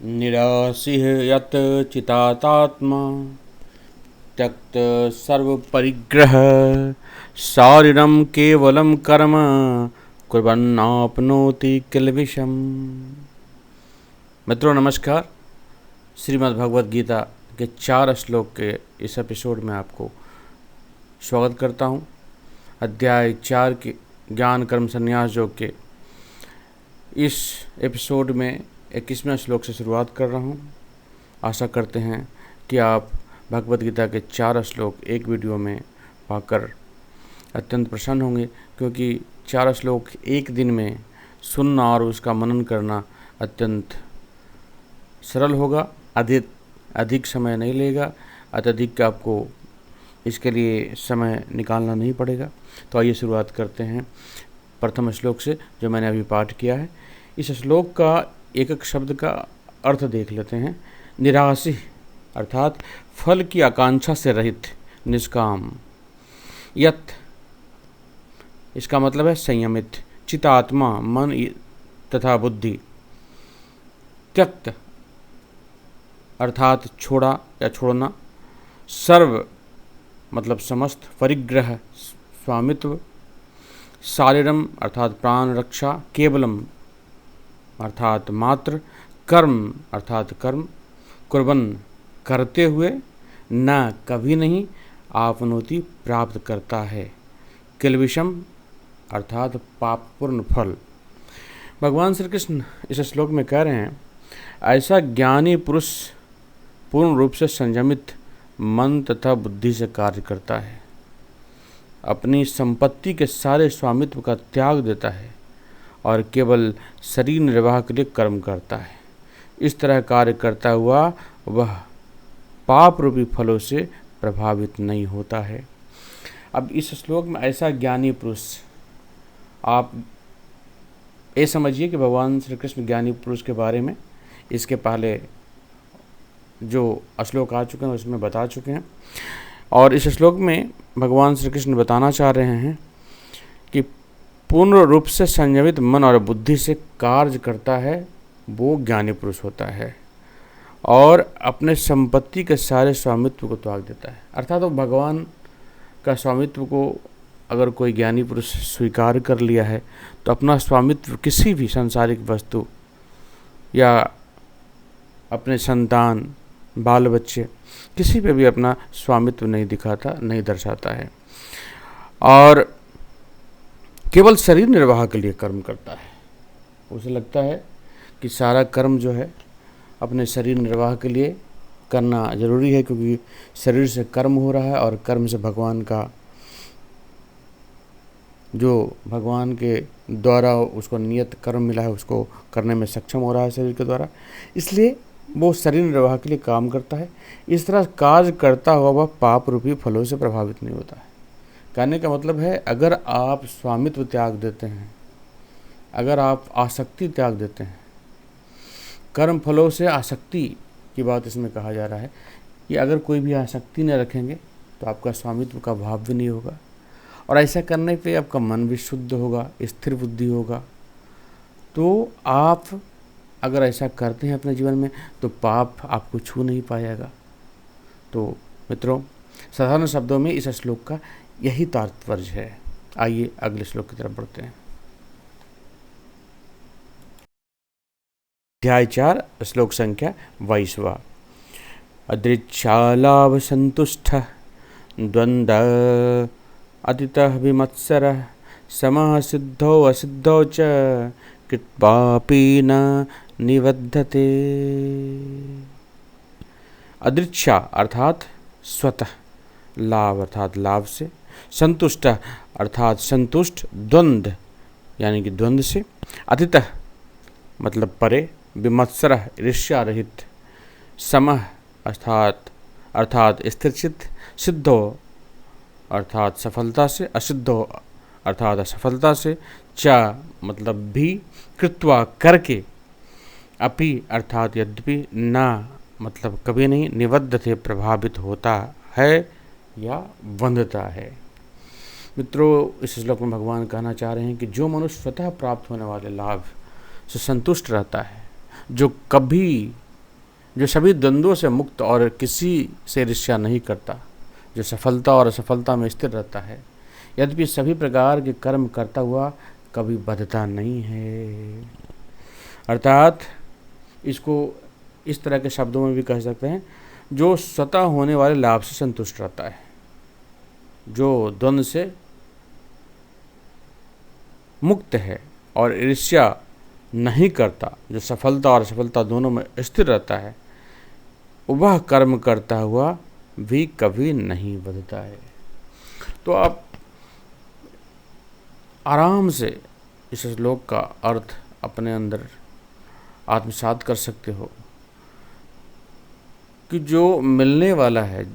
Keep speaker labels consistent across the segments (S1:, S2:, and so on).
S1: निरासिह यत् चितात्मा त्यक्त सर्वपरिग्रह शारीरं केवलं कर्म कुर्वन्नाप्नोति किल्बिषम्। मित्रों नमस्कार। श्रीमद् भगवद गीता के 4 श्लोक के इस एपिसोड में आपको स्वागत करता हूँ। अध्याय 4 के ज्ञान कर्म संन्यास योग के इस एपिसोड में 21वें श्लोक से शुरुआत कर रहा हूँ। आशा करते हैं कि आप भगवद गीता के 4 श्लोक एक वीडियो में पाकर अत्यंत प्रसन्न होंगे, क्योंकि 4 श्लोक एक दिन में सुनना और उसका मनन करना अत्यंत सरल होगा। अधिक समय नहीं लेगा, अत्यधिक आपको इसके लिए समय निकालना नहीं पड़ेगा। तो आइए शुरुआत करते हैं प्रथम श्लोक से, जो मैंने अभी पाठ किया है। इस श्लोक का एक एक शब्द का अर्थ देख लेते हैं। निराशी अर्थात फल की आकांक्षा से रहित, निष्काम। यत् इसका मतलब है संयमित, चितात्मा मन तथा बुद्धि। त्यक्त अर्थात छोड़ा या छोड़ना। सर्व मतलब समस्त, परिग्रह स्वामित्व। शारीरम अर्थात प्राण रक्षा, केवलम अर्थात मात्र, कर्म अर्थात कर्म, कुर्बन करते हुए, न कभी नहीं, आपनोति प्राप्त करता है, किल्बिषम अर्थात पापपूर्ण फल। भगवान श्री कृष्ण इस श्लोक में कह रहे हैं, ऐसा ज्ञानी पुरुष पूर्ण रूप से संयमित मन तथा बुद्धि से कार्य करता है, अपनी संपत्ति के सारे स्वामित्व का त्याग देता है और केवल शरीर निर्वाह के लिए कर्म करता है। इस तरह कार्य करता हुआ वह पाप रूपी फलों से प्रभावित नहीं होता है। अब इस श्लोक में ऐसा ज्ञानी पुरुष, आप ये समझिए कि भगवान श्री कृष्ण ज्ञानी पुरुष के बारे में इसके पहले जो श्लोक आ चुके हैं उसमें बता चुके हैं, और इस श्लोक में भगवान श्री कृष्ण बताना चाह रहे हैं कि पूर्ण रूप से संयमित मन और बुद्धि से कार्य करता है वो ज्ञानी पुरुष होता है, और अपने संपत्ति के सारे स्वामित्व को त्याग देता है। अर्थात तो भगवान का स्वामित्व को अगर कोई ज्ञानी पुरुष स्वीकार कर लिया है तो अपना स्वामित्व किसी भी सांसारिक वस्तु या अपने संतान, बाल बच्चे, किसी पे भी अपना स्वामित्व नहीं दिखाता, नहीं दर्शाता है, और केवल शरीर निर्वाह के लिए कर्म करता है। उसे लगता है कि सारा कर्म जो है अपने शरीर निर्वाह के लिए करना जरूरी है, क्योंकि शरीर से कर्म हो रहा है और कर्म से भगवान का जो भगवान के द्वारा उसको नियत कर्म मिला है उसको करने में सक्षम हो रहा है शरीर के द्वारा, इसलिए वो शरीर निर्वाह के लिए काम करता है। इस तरह कार्य करता हुआ वह पाप रूपी फलों से प्रभावित नहीं होता है। कहने का मतलब है, अगर आप स्वामित्व त्याग देते हैं, अगर आप आसक्ति त्याग देते हैं, कर्म फलों से आसक्ति की बात इसमें कहा जा रहा है कि अगर कोई भी आसक्ति न रखेंगे तो आपका स्वामित्व का भाव भी नहीं होगा, और ऐसा करने पे आपका मन भी शुद्ध होगा, स्थिर बुद्धि होगा। तो आप अगर ऐसा करते हैं अपने जीवन में तो पाप आपको छू नहीं पाएगा। तो मित्रों, साधारण शब्दों में इस श्लोक का यही तात्पर्य है। आइए अगले श्लोक की तरफ बढ़ते हैं। अध्याय 4 श्लोक संख्या 22। अदृच्छालाभ संतुष्ट द्वंद्व अतितः विमत्सरः समः सिद्धौ असिद्धौ च कृत्वापि न निबध्यते। अदृच्छा अर्थात स्वतः, लाभ अर्थात लाभ से, संतुष्ट अर्थात संतुष्ट, द्वंद्व यानी कि द्वंद्व से, अतितः मतलब परे, विमत्सरः ईर्ष्या रहित, समः अर्थात स्थिरचित्त, सिद्धो अर्थात सफलता से, असिद्धो अर्थात असफलता से, च मतलब भी, कृत्वा करके, अपि अर्थात यद्यपि, न मतलब कभी नहीं, निबद्धते प्रभावित होता है या बंधता है। मित्रों, इस श्लोक में भगवान कहना चाह रहे हैं कि जो मनुष्य स्वतः प्राप्त होने वाले लाभ से संतुष्ट रहता है, जो कभी जो सभी द्वंद्वों से मुक्त और किसी से ईर्ष्या नहीं करता, जो सफलता और असफलता में स्थिर रहता है, यद्यपि सभी प्रकार के कर्म करता हुआ कभी बंधता नहीं है। अर्थात इसको इस तरह के शब्दों में भी कह सकते हैं, जो स्वतः होने वाले लाभ से संतुष्ट रहता है, जो द्वंद्व से मुक्त है और ईर्ष्या नहीं करता, जो सफलता और असफलता दोनों में स्थिर रहता है, वह कर्म करता हुआ भी कभी नहीं बंधता है। तो आप आराम से इस श्लोक का अर्थ अपने अंदर आत्मसात कर सकते हो कि जो मिलने वाला है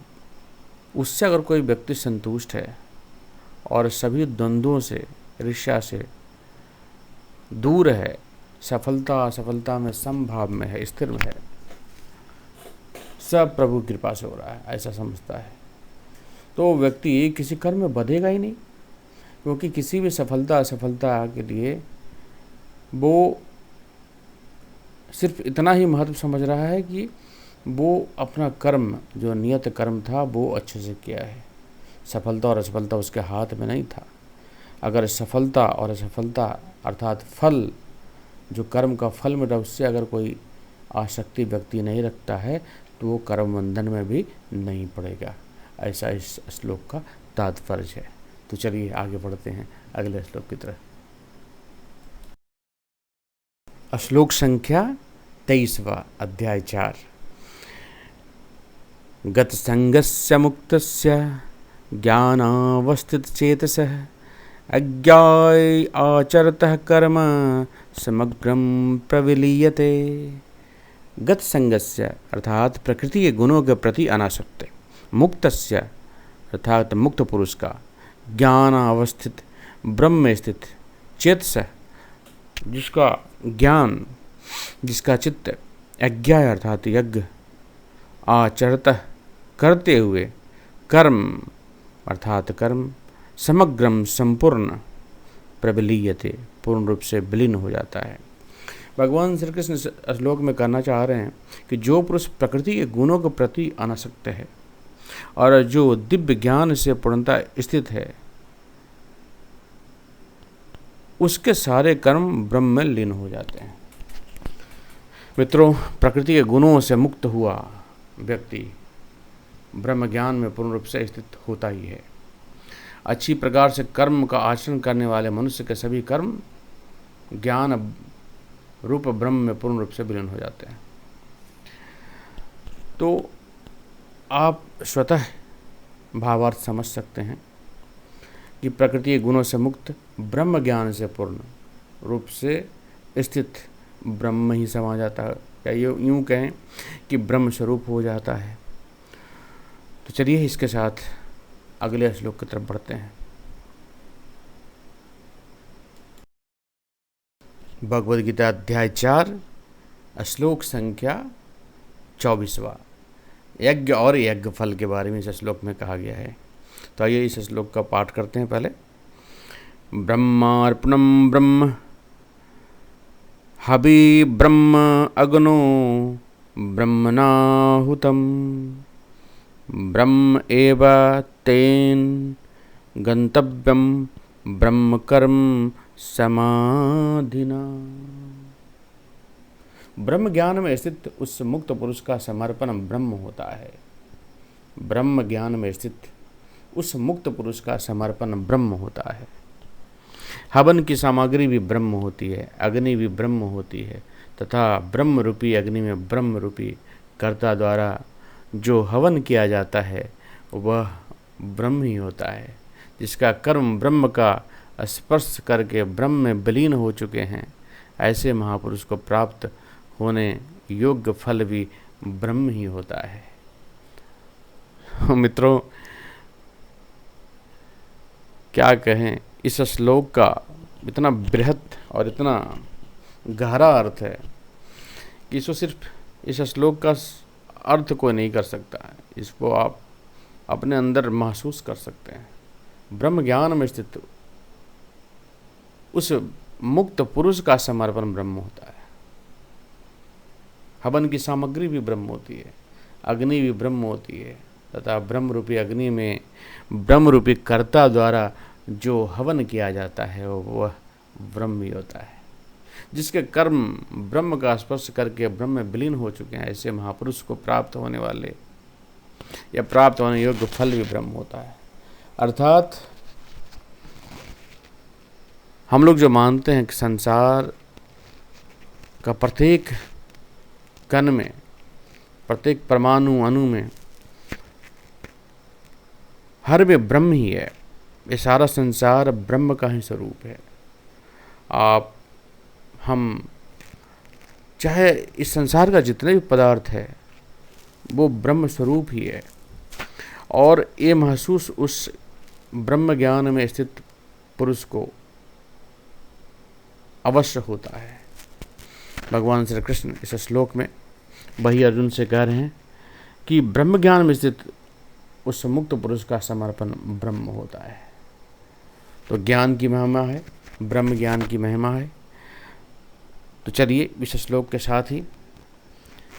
S1: उससे अगर कोई व्यक्ति संतुष्ट है और सभी द्वंद्वों से, ईर्ष्या से दूर है, सफलता असफलता में समभाव में है, स्थिर में है, सब प्रभु की कृपा से हो रहा है, ऐसा समझता है, तो व्यक्ति किसी कर्म में बंधेगा ही नहीं। क्योंकि किसी भी सफलता असफलता के लिए वो सिर्फ इतना ही महत्व समझ रहा है कि वो अपना कर्म, जो नियत कर्म था, वो अच्छे से किया है। सफलता और असफलता उसके हाथ में नहीं था। अगर सफलता और असफलता अर्थात फल, जो कर्म का फल मिला, उससे अगर कोई आसक्ति व्यक्ति नहीं रखता है तो वो कर्म बंधन में भी नहीं पड़ेगा। ऐसा इस श्लोक का तात्पर्य है। तो चलिए आगे बढ़ते हैं अगले श्लोक की तरफ। श्लोक संख्या 23वां, अध्याय 4। गत संगस्य मुक्तस्य ज्ञानावस्थित चेतसः अज्ञाय आचरतः कर्म समग्रम प्रविलीयते। गत संगस्य अर्थात प्रकृति के गुणों के प्रति अनासक्त, मुक्तस्य अर्थात मुक्त पुरुष का, ज्ञान अवस्थित ब्रह्म में स्थित, चेतस जिसका ज्ञान, जिसका चित्त, यज्ञ अर्थात यज्ञ, आचरतः करते हुए, कर्म अर्थात कर्म, समग्रम संपूर्ण, प्रविलीयते पूर्ण रूप से विलीन हो जाता है। भगवान श्री कृष्ण श्लोक में कहना चाह रहे हैं कि जो पुरुष प्रकृति के गुणों के प्रति अनासक्त है और जो दिव्य ज्ञान से पूर्णता स्थित है, उसके सारे कर्म ब्रह्म में लीन हो जाते हैं। मित्रों, प्रकृति के गुणों से मुक्त हुआ व्यक्ति ब्रह्म ज्ञान में पूर्ण रूप से स्थित होता ही है। अच्छी प्रकार से कर्म का आचरण करने वाले मनुष्य के सभी कर्म ज्ञान रूप ब्रह्म में पूर्ण रूप से विलीन हो जाते हैं। तो आप स्वतः भावार्थ समझ सकते हैं कि प्रकृति के गुणों से मुक्त, ब्रह्म ज्ञान से पूर्ण रूप से स्थित ब्रह्म ही समा जाता है, या यूँ कहें कि ब्रह्म स्वरूप हो जाता है। तो चलिए इसके साथ अगले श्लोक की तरफ बढ़ते हैं। भगवद गीता अध्याय 4, श्लोक संख्या 24वां। यज्ञ और यज्ञ फल के बारे में इस श्लोक में कहा गया है। तो आइए इस श्लोक का पाठ करते हैं। पहले ब्रह्मार्पणम ब्रह्म हवि ब्रह्म अग्नो ब्रह्मणाहुतम ब्रह्म एव तेन गंतव्यम ब्रह्म कर्म समाधिना। ब्रह्म ज्ञान में स्थित उस मुक्त पुरुष का समर्पण ब्रह्म होता है। ब्रह्म ज्ञान में स्थित उस मुक्त पुरुष का समर्पण ब्रह्म होता है। हवन की सामग्री भी ब्रह्म होती है, अग्नि भी ब्रह्म होती है, तथा ब्रह्म रूपी अग्नि में ब्रह्म रूपी कर्ता द्वारा जो हवन किया जाता है वह ब्रह्म ही होता है। जिसका कर्म ब्रह्म का स्पर्श करके ब्रह्म में विलीन हो चुके हैं, ऐसे महापुरुष को प्राप्त होने योग्य फल भी ब्रह्म ही होता है। मित्रों, क्या कहें, इस श्लोक का इतना बृहद और इतना गहरा अर्थ है कि इसको सिर्फ इस श्लोक का अर्थ कोई नहीं कर सकता है। इसको आप अपने अंदर महसूस कर सकते हैं। ब्रह्म ज्ञान में स्थित उस मुक्त पुरुष का समर्पण ब्रह्म होता है। हवन की सामग्री भी ब्रह्म होती है, अग्नि भी ब्रह्म होती है, तथा ब्रह्म रूपी अग्नि में ब्रह्म रूपी कर्ता द्वारा जो हवन किया जाता है वह ब्रह्म ही होता है। जिसके कर्म ब्रह्म का स्पर्श करके ब्रह्म में विलीन हो चुके हैं, ऐसे महापुरुष को प्राप्त होने वाले या प्राप्त होने योग्य फल भी ब्रह्म होता है। अर्थात हम लोग जो मानते हैं कि संसार का प्रत्येक कण में, प्रत्येक परमाणु अणु में हर में ब्रह्म ही है, ये सारा संसार ब्रह्म का ही स्वरूप है। हम चाहे इस संसार का जितने भी पदार्थ है वो ब्रह्म स्वरूप ही है, और ये महसूस उस ब्रह्म ज्ञान में स्थित पुरुष को अवश्य होता है। भगवान श्री कृष्ण इस श्लोक में वही अर्जुन से कह रहे हैं कि ब्रह्म ज्ञान में स्थित उस मुक्त पुरुष का समर्पण ब्रह्म होता है। तो ज्ञान की महिमा है, ब्रह्म ज्ञान की महिमा है। तो चलिए इस श्लोक के साथ ही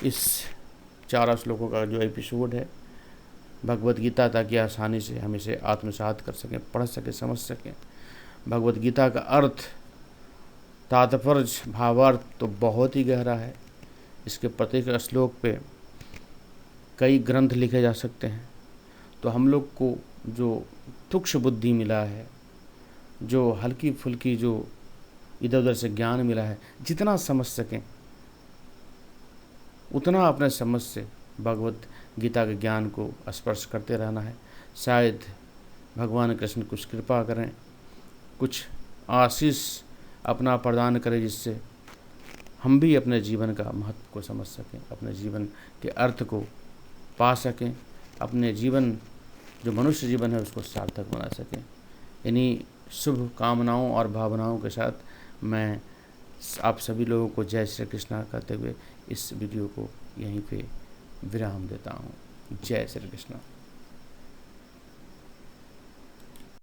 S1: इस 4 श्लोकों का जो एपिसोड है भगवत गीता, ताकि आसानी से हम इसे आत्मसात कर सकें, पढ़ सकें, समझ सकें। भगवत गीता का अर्थ, तात्पर्य, भावार्थ तो बहुत ही गहरा है। इसके प्रत्येक श्लोक पे कई ग्रंथ लिखे जा सकते हैं। तो हम लोग को जो तुक्ष बुद्धि मिला है, जो हल्की फुल्की जो इधर उधर से ज्ञान मिला है, जितना समझ सकें उतना अपने समझ से भगवत गीता के ज्ञान को स्पर्श करते रहना है। शायद भगवान कृष्ण कुछ कृपा करें, कुछ आशीष अपना प्रदान करें, जिससे हम भी अपने जीवन का महत्व को समझ सकें, अपने जीवन के अर्थ को पा सकें, अपने जीवन जो मनुष्य जीवन है उसको सार्थक बना सकें। इन्हीं शुभ कामनाओं और भावनाओं के साथ मैं आप सभी लोगों को जय श्री कृष्णा कहते हुए इस वीडियो को यहीं पे विराम देता हूँ। जय श्री कृष्णा।